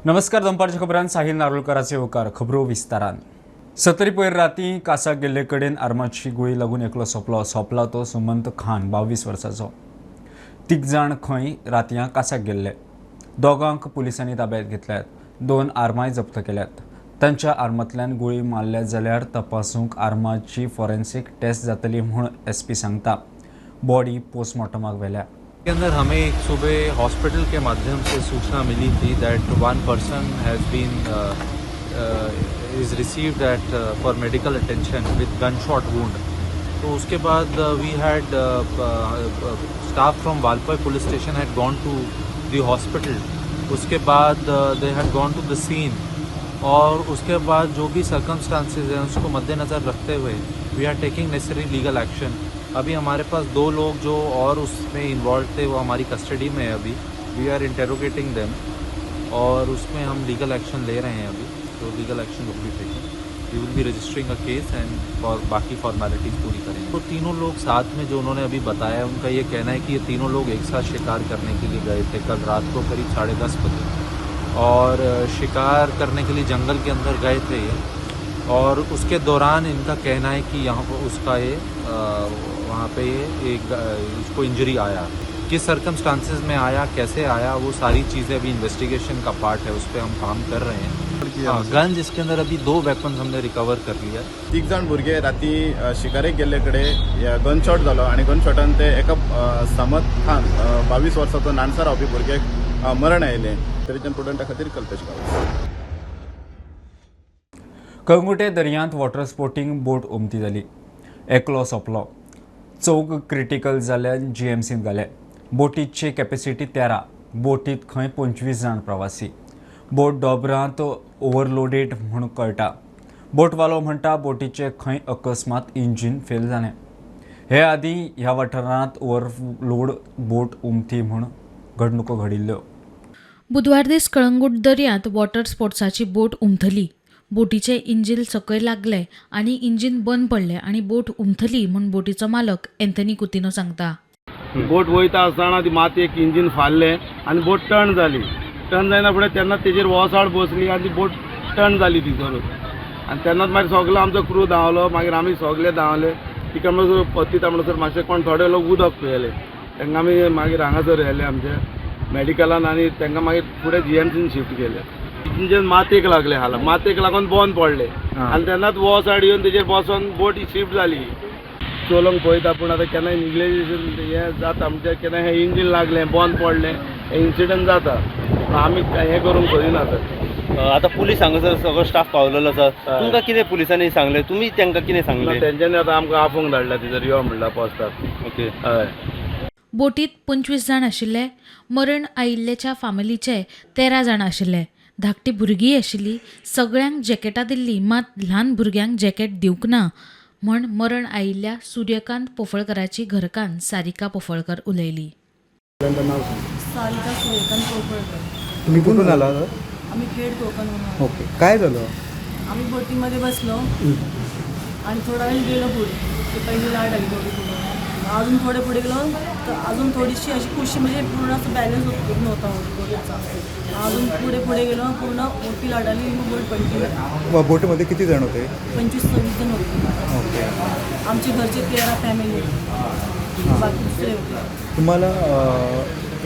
नमस्कार. दनपारच्या खबरांत साहिल नारोलकराचे होकार. खबरो विस्तारान. सत्तरी पयर राती कासाक गेल्ले कडेन आर्माची गुळी लागून एकलो सोंपला तो सुमंत खान 22 वर्सांचो. तीग जाण खंय रातयां कासाक गेल्ले. दोगांक पुलिसांनी ताब्यात घेतल्यात. 2 आर्माय जप्त केल्यात. तांच्या आर्मांतल्यान गुळी मारल्या जाल्यार तपासूंक आर्माची फॉरेन्सिक टेस्ट जातली म्हूण SP सांगता. बॉडी पोस्टमॉर्टमाक व्हेल्या. के अंदर हमें एक सुबह हॉस्पिटल के माध्यम से सूचना मिली थी that one person has been is received at for medical attention with gun shot wound. तो उसके बाद we had staff from Valpai police station had gone to the hospital. उसके बाद they had gone to the scene और उसके बाद जो भी सर्कमस्टांसेस हैं उसको मद्देनज़र रखते हुए we are taking necessary legal action. अभी हमारे पास 2 लोग जो और उसमें इन्वॉल्व थे वो हमारी कस्टडी में है. अभी वी आर इंटेरोगेटिंग देम और उसमें हम लीगल एक्शन ले रहे हैं. अभी तो legal action will be taken. We will be registering a case and और बाकी फॉर्मेलिटीज़ पूरी करेंगे. तो तीनों लोग साथ में जो उन्होंने अभी बताया उनका ये कहना है कि ये तीनों लोग एक साथ शिकार करने के लिए गए थे कल रात को करीब 10:30 बजे और शिकार करने के लिए जंगल के अंदर गए थे ये. और उसके दौरान इनका कहना है कि यहाँ पर उसका ये वहाँ पे एक उसको इंजरी आया. किस सर्कमस्टांसेस में आया, कैसे आया, वो सारी चीज़ें अभी इन्वेस्टिगेशन का पार्ट है. उस पर हम काम कर रहे हैं. गन जिसके अंदर अभी 2 वेपन्स हमने रिकवर कर लिया. 3 जाण भुरगे राती शिकारेक गेल्ले कडेन गन शॉट जालो आनी गन शॉटान ते एका समत खान 22 वर्साचो नानसर रावपी भुरग्याक मरण आयलें. तरेच्यान स्टुडंटा खातीर कल्पेश गांव. कळंगुटे दर्यांत वॉटर स्पोर्टिंग बोट उमती जाली. एकलो सोंपलो. 4 क्रिटिकल जाल्ल्यान GMCत घाले. बोटीची कॅपेसिटी 13. बोटीत खंय 25 जाण प्रवासी. बोट दोबरांत ओव्हरलोडेड म्हूण कळटा. बोटवालो म्हणटा बोटीचे खंय अकस्मात इंजीन फेल जालें. हे आदीं ह्या वाठारांत ओव्हरलोड बोट उमती म्हूण घडणुको घडिल्ल्यो. बुधवार दीस कळंगूट दर्यांत वॉटर स्पोर्ट्साची बोट उमथली. बोटीचे इंजीन सकयल लागले आनी इंजीन बंद पडले आनी बोट उमथली म्हूण बोटीचो मालक एंथनी कुतिनो सांगता. बोट वयता आसतना ती मातयेक इंजीन फाल्लें आनी बोट टर्न जाली. टर्न जायना फुडें तेन्ना तेजेर वोसाड बसली आनी ती बोट टर्न जाली तितून. आनी तेन्नाच मागीर सगलो आमचो क्रू धांवलो. मागीर आमी सगळे धांवले. तिका म्हणसर पत्तीता म्हणसर मातशें कोण थोडे लोक उदक पियेले. तांकां आमी मागीर हांगासर व्हेले आमचे मेडिकलान आनी तांकां मागीर फुडें GMCन शिफ्ट केले. इंजीन मातयेक लागले हाला. मातयेक लागून बंद पडले आनी तेन्नाच वोसाड येवन तेजेर बसोन बोट शिफ्ट जाली. चलोवंक पळयता पूण आतां केन्नाय निग्लेजन हें जाता म्हणजे केन्ना हें इंजीन लागलें बंद पडलें हें इन्सिडंट जाता. आमी हें करूंक सोदिना तर. आता पुलीस हांगासर सगळो स्टाफ पावलेलो आसा. तुमकां कितें पुलिसांनी सांगलें, तुमी तांकां कितें सांगलें? तेंच्यांनी आतां आमकां आफोंक धाडला तिजोर यो म्हणला पोस्टाक. ओके. हय. बोटीत 25 जाण आशिल्ले. मरण आयिल्ल्याच्या फामिलीचे 13 जाण आशिल्ले. धाकटी भुरगीं आशिल्ली. सगळ्यांक जॅकेटां दिल्ली मात ल्हान भुरग्यांक जॅकेट दिवंक ना म्हण मरण आयिल्ल्या सूर्यकांत पोफळकराची घरकान्न सारिका पोफळकर उलयली. सारिका सूर्यकांत पोफळकर. तुम्ही कुठून आला? आम्ही खेड कोकण. ओके. काय झालं? आम्ही बोटीमध्ये बसलो आणि थोडा वेळ गेलो पुढे. ते पहिली लाट आली बोटी पुढे. अजून थोडे पुढे गेलो तर अजून थोडीशी अशी कुशी म्हणजे पूर्ण असं बॅलन्स होत नव्हता बोटीचा. अजून पुढे गेलो पूर्ण मोठी लाट आली मग बोट पडली. बोटीमध्ये किती जण होते? 25-26 जण होते. ओके. आमचे घरचे 13 फॅमिली होते. बाकी दुसरे होते. तुम्हाला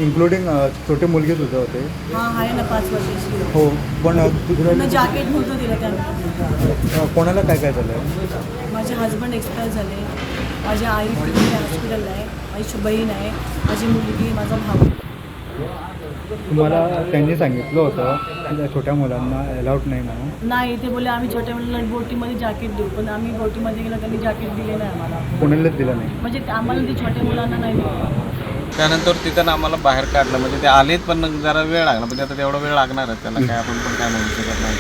इन्क्लुडिंग छोटे मुलगे सुद्धा होते? हां आहे ना 5 वर्षाची. हो. पण पूर्ण जॅकेट नव्हतं दिलं त्यांना. कोणाला काय काय झालं? माझे हजबंड एक्सपायर झाले. माझ्या आई हॉस्पिटलला आहे. माझी बहीण आहे. माझी मुलगी, माझा भाऊ. तुम्हाला त्यांनी सांगितलं होतं की छोट्या मुलांना अलाउड नाही म्हणून? नाही, ते बोलले आम्ही छोट्या मुलांना बोटीमध्ये जॅकेट देऊ. पण आम्ही बोटीमध्ये गेलो त्यांनी जॅकेट दिले नाही आम्हाला. कोणालाच दिलं नाही म्हणजे आम्हाला ते छोट्या मुलांना नाही दिलं. त्यानंतर तिथं आम्हाला बाहेर काढलं. म्हणजे ते आलेत पण जरा वेळ लागला. म्हणजे आता तेवढा वेळ लागणार आहे त्याला काय आपण पण काय म्हणू शकत नाही.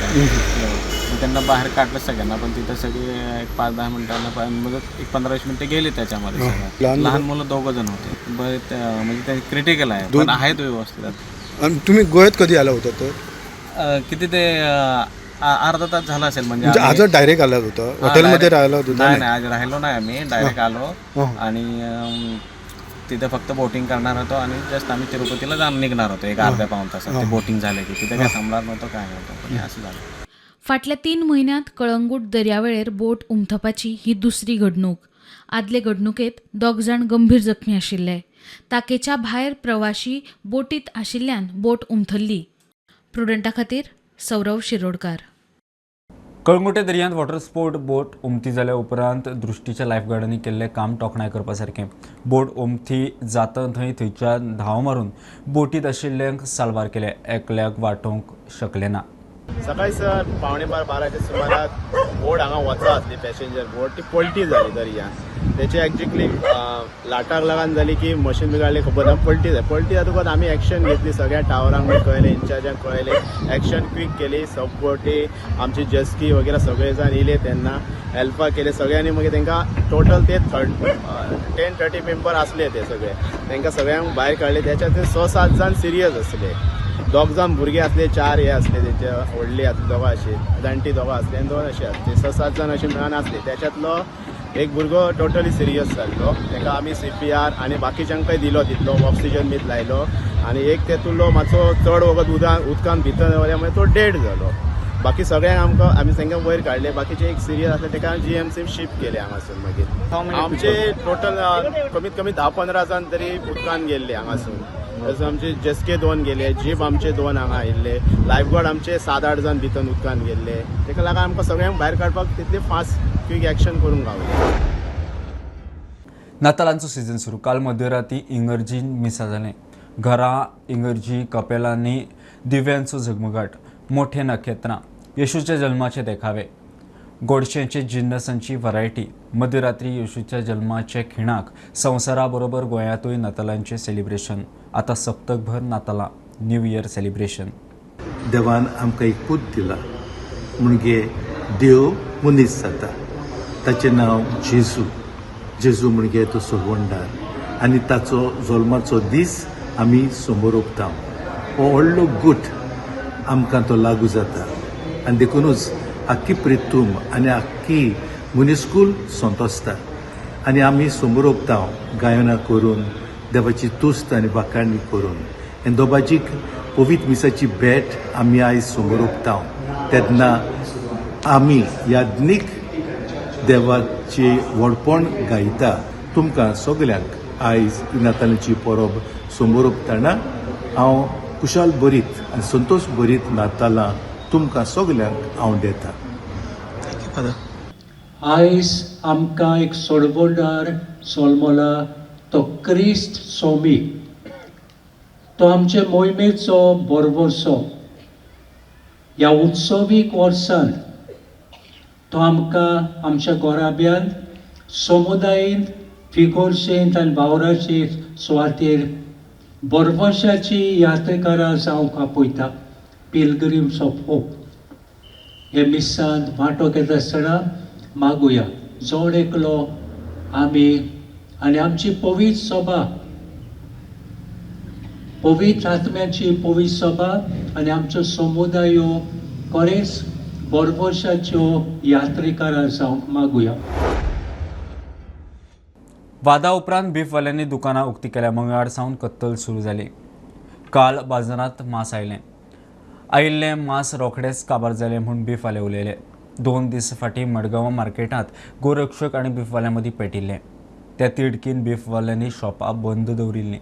मग त्यांना बाहेर काढलं सगळ्यांना. पण तिथं सगळे एक 5-10 मिनिटांना म्हणजे 15-20 मिनिटं गेली त्याच्यामध्ये. सगळं लहान मुलं 2 जण होते. म्हणजे ते क्रिटिकल आहे पण आहेत व्यवस्थित. आणि तुम्ही गोव्यात कधी आला होता? तर किती ते अर्धा तास झाला असेल. म्हणजे आज डायरेक्ट आला होता? हॉटेलमध्ये राहिला होता? नाही, आज राहिलो नाही आम्ही. डायरेक्ट आलो आणि तिथे फक्त बोटिंग करणार होतो आणि जस्ट आम्ही तिरुपतीला जाऊन निघणार होतो एक अर्ध्या पाऊण तासात. ते बोटिंग झालं की तिथे काय थांबणार नव्हतं काय नव्हतं, पण हे असं झालं. फाटल्या 3 म्हयन्यांत कळंगूट दर्यावेळेर बोट उमथपाची ही दुसरी घडणूक. आदले घडणुकेत 2 जाण गंभीर जखमी आशिल्ले. ताकेच्या भायर प्रवाशी बोटीत आशिल्ल्यान बोट उमथल्ली. प्रुडंटा खातीर सौरव शिरोडकार. कळंगुटे दर्यांत वॉटर स्पोर्ट बोट उमती जाल्या उपरांत दृश्टीच्या लायफगार्डांनी केल्लें काम तोखणाय करपा सारकें. बोट उमथी जाता थंयच्यान धांव मारून बोटीत आशिल्ल्यांक साल्वार केले. एकल्याक वाटोवंक शकले ना. सकाळी सर 11:15 सुमाराक बोट हांगा वचा आसली पॅसेंजर बोट ती पलटी जाली दर्यान. तेची एक्झॅक्टली लाटाक लागून जाली की मशीन बी काडली खबर ना पलटी जातकच आमी एक्शन घेतली. सगळ्या टावरांक बी कळयलें, इन्चार्जांक कळयलें, एक्शन क्वीक केली. सब बोटी आमची जस्की वगैरे सगळे जाण येयले तेन्ना हेल्पा केले सगळ्यांनी. मागीर तांकां टोटल ते 10-30 मेंबर आसले ते सगळे. तांकां सगळ्यांक भायर काडले. त्याच्यात 6-7 जाण सिरियस आसले. 2 जाण भुरगे आसले, 4 हे आसले तेंचे व्हडली आसली दोगां अशी, जाणटी दोगां आसले आनी 2 अशी आसले. 6-7 जाण अशी मेळून आसले. त्याच्यातलो एक भुरगो टोटली सिरियस जाल्लो. ताका आमी CPR आनी बाकीच्यांकय दिलो तितलो ऑक्सिजन बीत लायलो. आनी एक तेतुलो मातसो चड वगत उदकान भितर वल्यामुळे तो डेड जालो. बाकी सगळ्यांक आमी तांकां वयर काडले. बाकीचे एक सिरियस आसले ताका GMC शिफ्ट केले हांगासून. मागीर आमचे टोटल कमीत कमी 10-15 जाण तरी उदकान गेल्ले हांगासून. तसो आमचे जस्के 2 गेले, जीप आमचे 2 हांगा आयिल्ले, लायफगार्ड आमचे 7-8 जाण भितर उदकान गेल्ले. ताका लागून आमकां सगळ्यांक भायर काडपाक तितली फास्ट क्वीक एक्शन करूंक गावलें. नातालांचो सिजन सुरू. काल मध्यराती इगर्जीन मिसा जालें. घरां, इगर्जी, कपेलांनी दिव्यांचो झगमगाट, मोठे नखेत्रां, येशूच्या जल्माचे देखावे, गोडशेंचे जिन्नसांची व्हरायटी. मध्यरात्री येशूच्या जल्माचे खिणाक संवसारा बरोबर गोंयांतूय नातालांचें सेलिब्रेशन. आतां सप्तकभर नातालां, न्यू इयर सेलिब्रेशन. देवान आमकां एक पूत दिला म्हणजे देव मनीस जाता. ताचें नांव जेजू. जेजू म्हणजे तो सोवंडार आनी ताचो जल्माचो दीस आमी समोर ओंपता. हो व्हडलो गूट आमकां तो लागू जाता आनी देखूनच आख्खी प्रितूम आनी आख्खी मुनिस्कूल संतोसता आनी आमी समोर ओंपता गायनां करून, देवाची तुस्त आनी वाखाणणी करून. आनी दोबाजीक पवित्र मिसाची भेट आमी आयज समोर ओंपता. तेन्ना आमी यादनीक देवाची व्हडपण गायता. तुमकां सगल्यांक आयज नातालांची परब समोर ओंपतना हांव कुशाल भरीत आनी संतोश भरीत नातालां तुमकां सगल्यांक हांव दिता. आयज आमकां एक सोडवोंडार सोलमोला तो क्रिस्त सोमी. तो आमचे मोहिमेचो बरोबरसो. ह्या उत्सवीक वर्सान तो आमकां आमच्या गोराब्यान समुदायीन फिगोरशेंत आनी वावराचे सुवातेर बरोबरशाची यात्रेकारां जावंक आपयता. Pilgrims of hope. हे मिसांत वांटो घेता आसतना मागुया जोड एकलो आमी आनी आमची पवित्र सभा, पवित्र आत्म्याची पवित्र सभा आनी आमच्यो समुदायो खरेंच बरोबरशाच्यो यात्रेकारां जावंक मागुया. वादा उपरांत बीफवाल्यांनी दुकानां उक्ती केल्या. मंगळार सावन कत्तल सुरू जाली. काल बाजारांत मांस आयिल्लें मांस रोखडेंच काबार जालें म्हूण बीफवाले उलयले. 2 दीस फाटीं मडगांवां मार्केटांत गोरक्षक आनी बीफवाल्यां मदीं पेटिल्लें. त्या तिडकीन बीफवाल्यांनी शॉपां बंद दवरिल्लीं.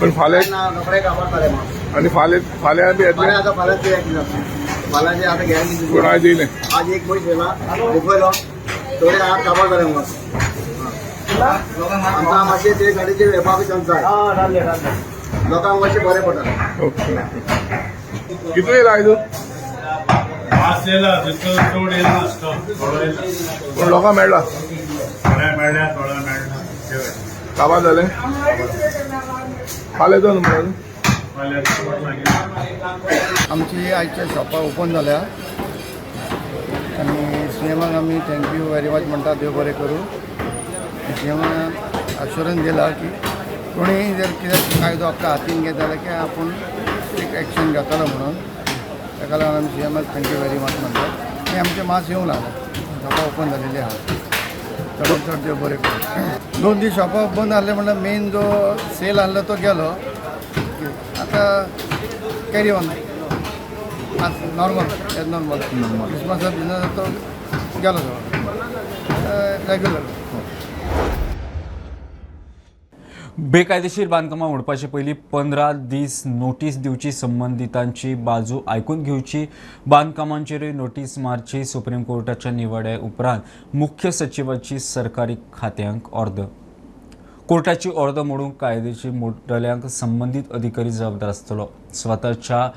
पण फाल्यां आनी फाल्यां बी येतले. कोण आज येयले. आज एक बैस दिला मुंबईला थोडे आठ काबार जाले मग आमकां मातशें ते गाडीचेर येवपाक चान्स जाय. लोकांक मातशें बरें पडटा. कितले येयला आयज. पूण लोकांक मेळ्ळा. काबार जालें. फाल्यां जावन म्हणून आमची आयच्या शॉपां ओपन जाल्या आनी सीएमाक आमी थँक्यू व्हेरी मच म्हणटा, देव बरें करूं. सीएमान अश्युरन्स दिला की कोणीय जर कितें कायदो आपल्या हातीन घेत जाल्यार की आपूण एक एक्शन घेतलो म्हणून. ताका लागून आमी सीएमाक थँक्यू व्हेरी मच म्हणटात. आनी आमचे मास येवंक लागले, शॉपां ओपन जालेली आहा. चड चड देव बरें करूं. 2 दीस शॉपां बंद आसले म्हणल्यार मेन जो सेल आहलो तो गेलो. आतां carry on normal as normal. क्रिसमसा बिजनस तो गेलो रेग्युलर. बेकायदेशीर बांदकामां उडपाचे पयलीं 15 दीस नोटीस दिवची, संबंधितांची बाजू आयकून घेवची, बांदकामांचेरूय नोटीस मारची. सुप्रीम कोर्टाच्या निवड्या उपरांत मुख्य सचिवाची सरकारी खात्यांक ऑर्द. कोर्टाची ऑर्द मोडूंक कायद्याची मोडटल्यांक संबंधीत अधिकारी जबाबदार आसतलो. स्वताच्या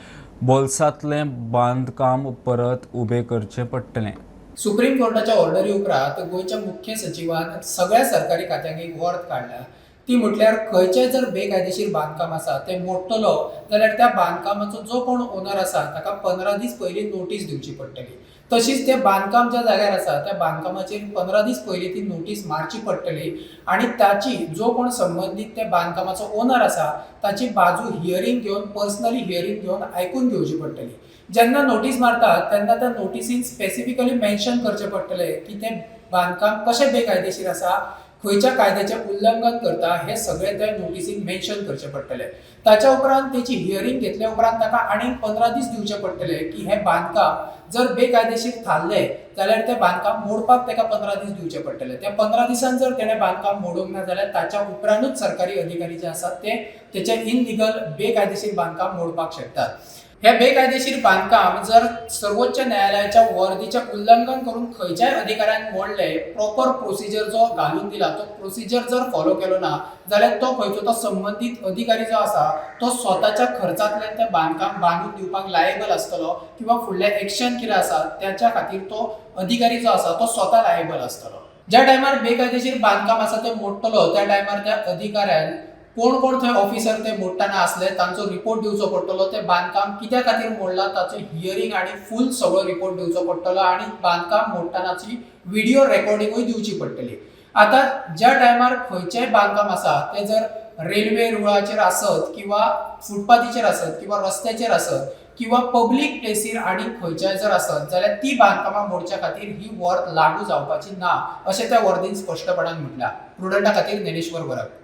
बोल्सांतलें बांदकाम परत उबें करचें पडटलें. सुप्रीम कोर्टाच्या ऑर्डरी उपरांत गोंयच्या मुख्य सचिवान सगळ्या सरकारी खात्यांक एक वॉर्ड काडला. ती म्हटल्यार खंयचें जर बेकायदेशीर बांदकाम आसा तें मोडटलो जाल्यार त्या बांदकामाचो जो कोण ओनर आसा ताका 15 दीस पयलीं नोटीस दिवची पडटली. तशीच तें बांदकाम ज्या जाग्यार आसा त्या बांदकामाचेर 15 दीस पयलीं ती नोटीस मारची पडटली आनी ताची जो कोण संबंधीत त्या बांदकामाचो ओनर आसा ताची बाजू हियरींग घेवन पर्सनली हियरींग घेवन आयकून घेवची पडटली. जेन्ना नोटीस मारतात तेन्ना त्या नोटिसीन स्पेसिफिकली मेन्शन करचें पडटलें की तें बांदकाम कशें बेकायदेशीर आसा, खंयच्या कायद्याचें उल्लंघन करता हें सगळें त्या नोटिसीन मेन्शन करचें पडटलें. ताच्या उपरांत तेची हियरींग घेतल्या उपरांत ताका आनीक 15 दीस दिवचे पडटले की हें बांदकाम जर बेकायदेशीर थारलें जाल्यार तें बांदकाम मोडपाक ताका 15 दीस दिवचे पडटले. त्या 15 दिसान जर तेणें बांदकाम मोडूंक ना जाल्यार ताच्या उपरांतूच सरकारी अधिकारी जे आसात ते तेचें इनलिगल बेकायदेशीर बांदकाम मोडपाक शकतात. हे बेकायदेशीर बांदकाम जर सर्वोच्च न्यायालयाच्या वर्दीचें उल्लंघन करून खंयच्याय अधिकाऱ्यान मोडले, प्रॉपर प्रोसिजर जो घालून दिला तो प्रोसिजर जर फॉलो केलो ना जाल्यार तो खंयचो तो संबंधीत अधिकारी जो आसा तो स्वताच्या खर्चांतल्यान तें बांदकाम बांदून दिवपाक लायबल आसतलो किंवा फुडलें एक्शन कितें आसा त्याच्या खातीर तो अधिकारी जो आसा तो स्वता लायबल आसतलो. ज्या टायमार बेकायदेशीर बांदकाम आसा तें मोडटलो त्या टायमार त्या अधिकाऱ्यान कोण कोण थंय ऑफिसर ते मोडटाना आसले तांचो रिपोर्ट दिवचो पडटलो. ते बांदकाम कित्या खातीर मोडला ताचो हियरींग आनी फूल सगळो रिपोर्ट दिवचो पडटलो आनी बांदकाम मोडटनाची व्हिडिओ रेकॉर्डिंगूय दिवची पडटली. आतां ज्या टायमार खंयचेंय बांदकाम आसा ते जर रेल्वे रुळाचेर आसत किंवा फुटपाथीचेर आसत किंवा रस्त्याचेर आसत किंवा पब्लीक प्लेसीर आनी खंयच्याय जर आसत जाल्यार ती बांदकामां मोडच्या खातीर ही वर्द लागू जावपाची ना अशें त्या वर्दीन स्पश्टपणान म्हटलां. प्रुडंटा खातीर ज्ञानेश्वर बरक.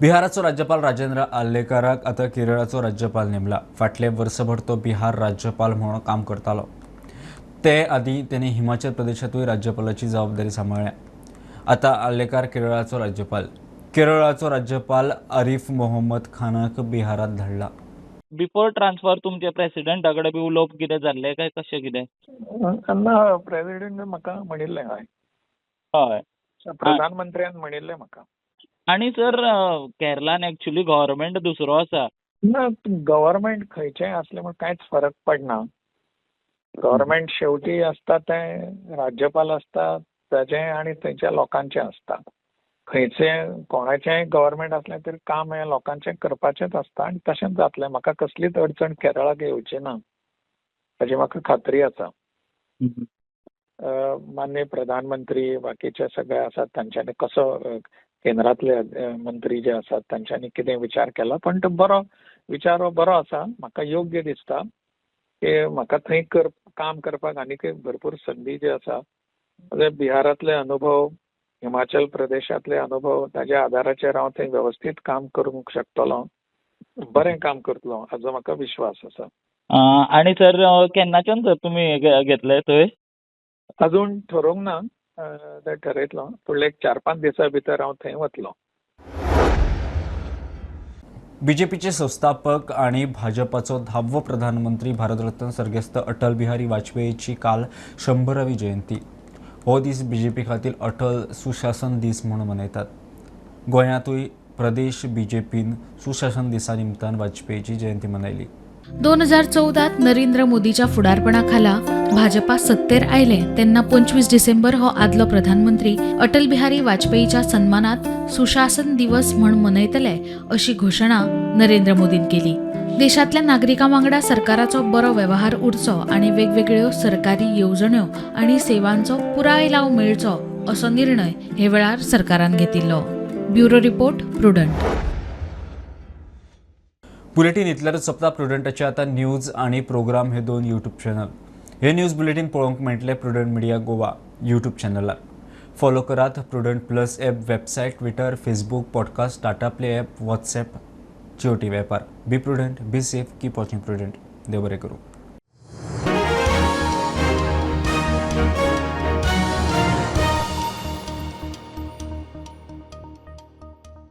बिहाराचो राज्यपाल राजेंद्र आर्लेकराक आतां केरळाचो राज्यपाल नेमला. फाटले वर्सभर तो बिहार राज्यपाल म्हणून काम करतालो. ते आदीं ताणें हिमाचल प्रदेशातूय राज्यपालाची जबाबदारी सांबाळ्ळ्या. आतां आर्लेकर केरळाचो राज्यपाल. केरळाचो राज्यपाल आरिफ मोहम्मद खानाक बिहारात धाडला. बिफोर ट्रान्सफर तुमचे प्रेसिडेंटा कडेन बी उलोवप कितें जाल्लें काय कशें कितें? तेन्ना प्रेसिडेंट म्हाका म्हणिल्लें हय. हय. प्रधानमंत्र्यान म्हणिल्लें म्हाका. आनी सर केरळान एक्चुअली गव्हर्मेंट दुसरो आसा. ना गव्हर्मेंट खंयचेंय असलें म्हण कांयच फरक पडना. गव्हर्मेंट शेवटी आसता तें राज्यपाल आसता ताचें आनी थंयच्या लोकांचें आसता. खंयचें कोणाचेंय गव्हर्मेंट असलें तरी काम हें लोकांचें करपाचेंच आसता आनी तशेंच जातलें. म्हाका कसलीच अडचण केरळाक येवची ना हाची म्हाका खात्री आसा. माननीय प्रधानमंत्री बाकीचे सगळे आसात तांच्यांनी कसो केंद्रांतले मंत्री जे आसात तांच्यांनी कितें विचार केला पण तो बरो विचार बरो आसा. म्हाका योग्य दिसता की म्हाका थंय काम करपाक आनीक भरपूर संदी जी आसा बिहारांतले अनुभव हिमाचल प्रदेशांतले अनुभव ताच्या आदाराचेर हांव थंय वेवस्थीत काम करूंक शकतलो. बरें काम करतलो हाचो म्हाका विश्वास आसा. आनी सर केन्नाच्यान सर तुमी घेतले थंय? अजून ठरोवंक ना. ते ठरयतलो. फुडले 4-5 दिसां भितर हांव थंय वतलो. बीजेपीचे संस्थापक आणि भाजपाचो 10वो प्रधानमंत्री भारतरत्न सर्गेस्त अटल बिहारी वाजपेयीची काल 100वी जयंती. हो दीस बीजेपी खातीर अटल सुशासन दीस म्हणून मनयतात. गोंयांतूय प्रदेश बीजेपीन सुशासन दिसा निमतान वाजपेयीची जयंती मनयली. 2014 नरेंद्र मोदीच्या फुडारपणाखाला भाजपा सत्तेर आयले तेन्ना 25 डिसेंबर हो आदलो प्रधानमंत्री अटल बिहारी वाजपेयीच्या सन्मानात सुशासन दिवस म्हूण मनयतले अशी घोशणा नरेंद्र मोदीन केली. देशातल्या नागरिकां वांगडा सरकाराचो बरो वेवहार उरचो आनी वेगवेगळ्यो सरकारी येवजण्यो आनी सेवांचो पुराय लाव मेळचो असो निर्णय हे वेळार सरकारान घेतिल्लो. Bureau report, Prudent. बुलेटिन इतल्यारूच सोंपता. प्रुडंटाचे आतां न्यूज आनी प्रोग्राम हे 2 यूट्यूब चॅनल. हे न्यूज बुलेटिन पळोवंक मेळटले प्रुडंट मिडिया गोवा यूट्यूब चॅनलार. फॉलो करात Prudent plus app, website, Twitter, Facebook, podcast, Tata play app, WhatsApp, Jio TV ॲपार. Be Prudent, be safe, keep watching Prudent. देव बरें करूं.